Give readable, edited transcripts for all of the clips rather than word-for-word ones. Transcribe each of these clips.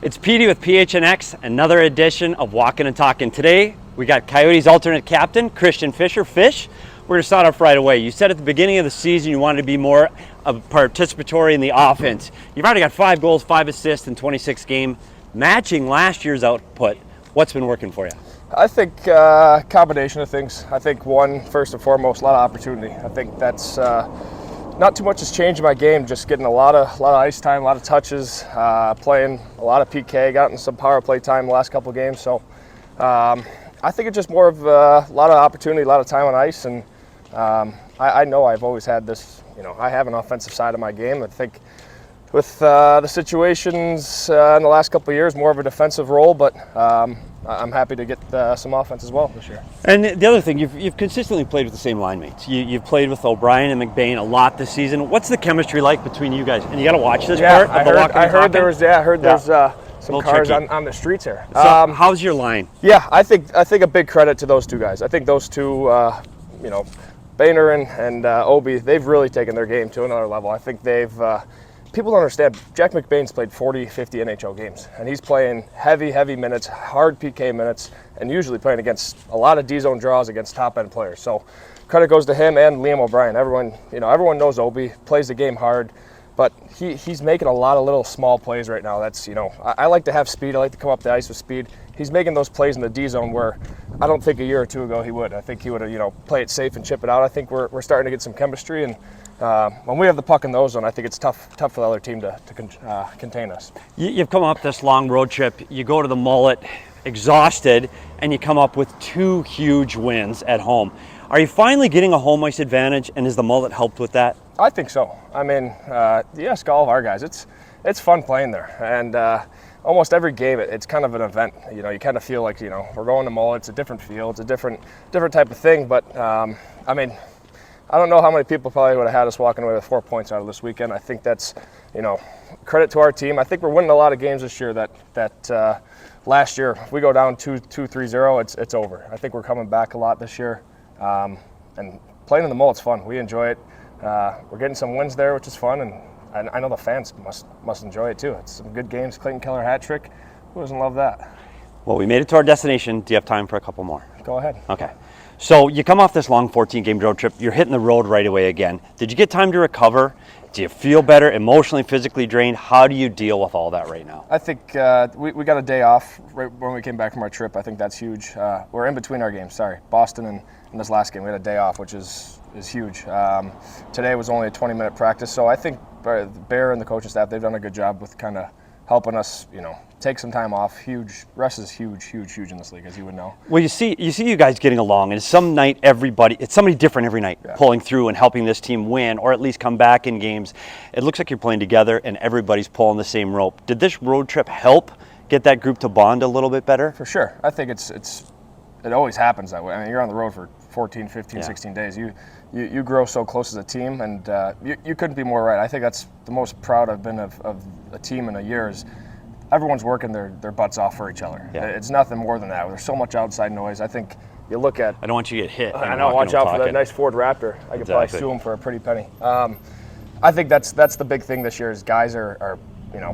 It's Petey with PHNX, another edition of Walkin and Talkin. Today, we got Coyotes alternate captain, Christian Fischer. Fisch, we're going to start off right away. You said at the beginning of the season you wanted to be more participatory in the offense. You've already got 5 goals, 5 assists in 26 games, matching last year's output. What's been working for you? I think combination of things. I think one, first and foremost, a lot of opportunity. I think that's not too much has changed in my game. Just getting a lot of ice time, a lot of touches, playing a lot of PK, gotten some power play time the last couple of games. So I think it's just more of a lot of opportunity, a lot of time on ice, and I know I've always had this. I have an offensive side of my game. I think with the situations in the last couple of years, more of a defensive role, but I'm happy to get some offense as well this year. And the other thing, you've consistently played with the same line mates. You've played with O'Brien and McBain a lot this season. What's the chemistry like between you guys? And you got to watch this part of the Walkin and Talkin. I heard there's some cars on the streets here. So how's your line? Yeah, I think a big credit to those two guys. I think those two, Boehner and Obi, they've really taken their game to another level. I think they've. People don't understand, Jack McBain's played 40, 50 NHL games, and he's playing heavy minutes, hard PK minutes, and usually playing against a lot of D-zone draws against top-end players. So credit goes to him and Liam O'Brien. Everyone knows Obi, plays the game hard, but he's making a lot of little small plays right now. That's, I like to have speed. I like to come up the ice with speed. He's making those plays in the D-zone where I don't think a year or two ago he would. I think he would have, play it safe and chip it out. I think we're starting to get some chemistry, and when we have the puck in those zone, I think it's tough for the other team to contain us. You've come up this long road trip. You go to the Mullett exhausted, and you come up with 2 huge wins at home. Are you finally getting a home ice advantage, and has the Mullett helped with that? I think so. I mean, you ask all of our guys. It's fun playing there, and almost every game it's kind of an event. You kind of feel like we're going to Mullett. It's a different feel. It's a different type of thing. But I don't know how many people probably would have had us walking away with 4 points out of this weekend. I think that's, credit to our team. I think we're winning a lot of games this year that last year, if we go down 2-3-0, it's over. I think we're coming back a lot this year. And playing in the Mullet's fun. We enjoy it. We're getting some wins there, which is fun, and I know the fans must enjoy it too. It's some good games. Clayton Keller hat trick. Who doesn't love that? Well, we made it to our destination. Do you have time for a couple more? Go ahead. Okay. So you come off this long 14-game road trip. You're hitting the road right away again. Did you get time to recover? Do you feel better, emotionally, physically drained? How do you deal with all that right now? I think we got a day off right when we came back from our trip. I think that's huge. We're in between our games. Sorry, Boston and this last game. We had a day off, which is huge. Today was only a 20-minute practice, so I think Bear and the coaching staff, they've done a good job with kind of helping us, take some time off. Huge. Rest is huge in this league, as you would know. Well, you see you guys getting along, and some night it's somebody different every night, pulling through and helping this team win, or at least come back in games. It looks like you're playing together, and everybody's pulling the same rope. Did this road trip help get that group to bond a little bit better? For sure. I think it always happens that way. I mean, you're on the road for 14, 15, 16 days. You grow so close as a team, and you couldn't be more right. I think that's the most proud I've been of a team in a year is everyone's working their butts off for each other. Yeah. It's nothing more than that. There's so much outside noise. I think you look at... I don't want you to get hit. I know. Watch out for that nice Ford Raptor. I could probably sue him for a pretty penny. I think that's the big thing this year is guys are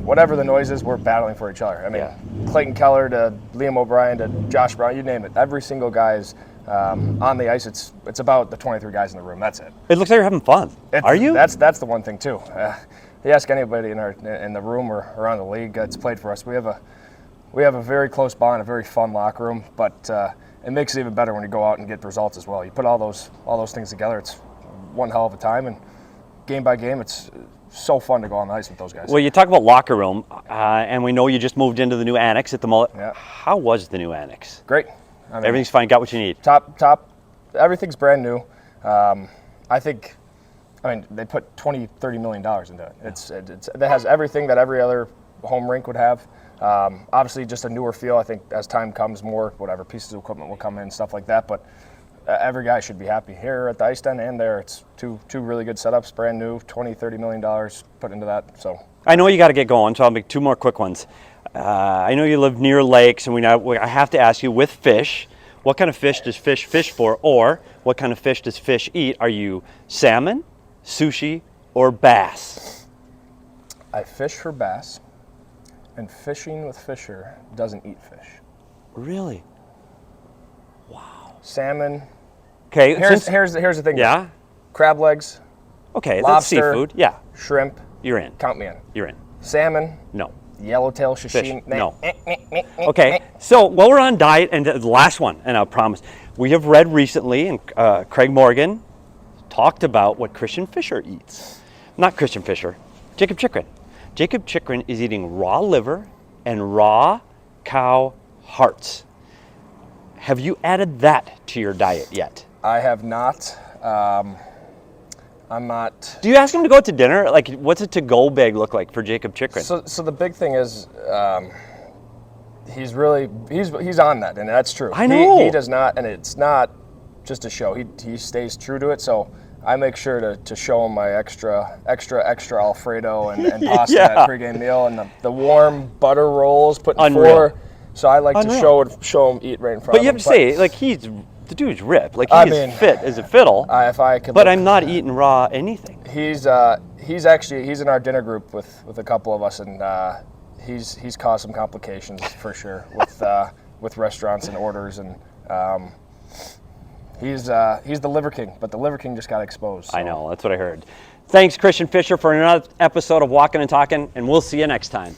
whatever the noise is, we're battling for each other. I mean, Clayton Keller to Liam O'Brien to Josh Brown, you name it. Every single guy is on the ice. It's about the 23 guys in the room. That's it. It looks like you're having fun. Are you? That's the one thing too. You ask anybody in the room or around the league that's played for us, we have a very close bond, a very fun locker room. But it makes it even better when you go out and get results as well. You put all those things together. It's one hell of a time, and game by game, it's so fun to go on the ice with those guys. Well, you talk about locker room, and we know you just moved into the new annex at the Mullett. Yeah. How was the new annex? Great. Everything's fine. Got what you need. Top. Everything's brand new. They put $20-30 million into it. It has everything that every other home rink would have. Obviously, just a newer feel. I think as time comes, more pieces of equipment will come in, stuff like that. But every guy should be happy here at the ice den and there. It's two really good setups, brand new, $20-30 million put into that. So I know you got to get going, so I'll make 2 more quick ones. I know you live near lakes, and I have to ask you, with fish, what kind of fish does Fisch fish for, or what kind of fish does Fisch eat? Are you salmon, sushi, or bass? I fish for bass, And Fishing with Fischer doesn't eat fish. Really? Salmon. Okay. Here's the thing. Yeah. Crab legs, Okay, lobster, that's seafood. Yeah, shrimp. you're in. Count me in. You're in. Salmon, No. yellowtail, Fish. sashimi. No. Okay, so while we're on diet, and the last one, and I promise, we have read recently, and Craig Morgan talked about what Christian Fischer eats. Not Christian Fischer, Jacob Chikrin. Jacob Chikrin is eating raw liver and raw cow hearts. Have you added that to your diet yet? I have not. I'm not. Do you ask him to go out to dinner? Like, what's a to-go bag look like for Jacob Chikrin? So the big thing is, he's on that, and that's true. I know. He does not, and it's not just a show. He stays true to it. So I make sure to show him my extra Alfredo and pasta Yeah. at pregame meal, and the warm butter rolls put in Unreal. 4. So I like Unreal. to show him eat right in front. But of you him. have to say, like, the dude's ripped. Like, he's fit as a fiddle. If I could, but I'm not eating raw anything. He's in our dinner group with a couple of us, and he's caused some complications for sure with restaurants and orders, and he's the Liver King, but the Liver King just got exposed. So. I know, that's what I heard. Thanks, Christian Fischer, for another episode of Walkin and Talkin, and we'll see you next time.